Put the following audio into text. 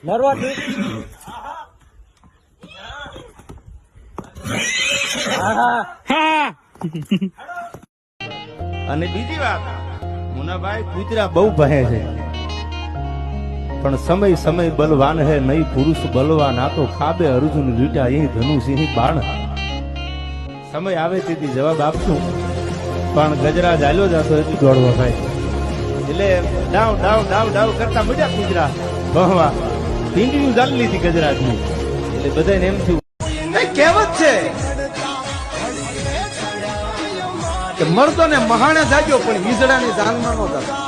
નરવાથી અને બીજી વાત, મુનાભાઈ કૂતરા બહુ ભહે છે, પણ સમય સમય બલવાન હે નહીં પુરુષ બલવાન. આ તો ખાબે અર્જુન લીટા અહીં ધનુષ બાણ. સમય આવે તેથી જવાબ આપશું, પણ ગજરા ચાલ્યો જતો એટલી દોડવા ભાઈ. એટલે ડાવ ડાવ ડાવ ડાવ કરતા મજા કૂતરા ભહવા પીંડીયું ચાલી લીધી ગજરાની. એટલે બધાને એમ થયું કહેવત છે કે મરતો ને મહાણે જાગ્યો પણ વીજળાની જાનમાં નો જાગ્યો.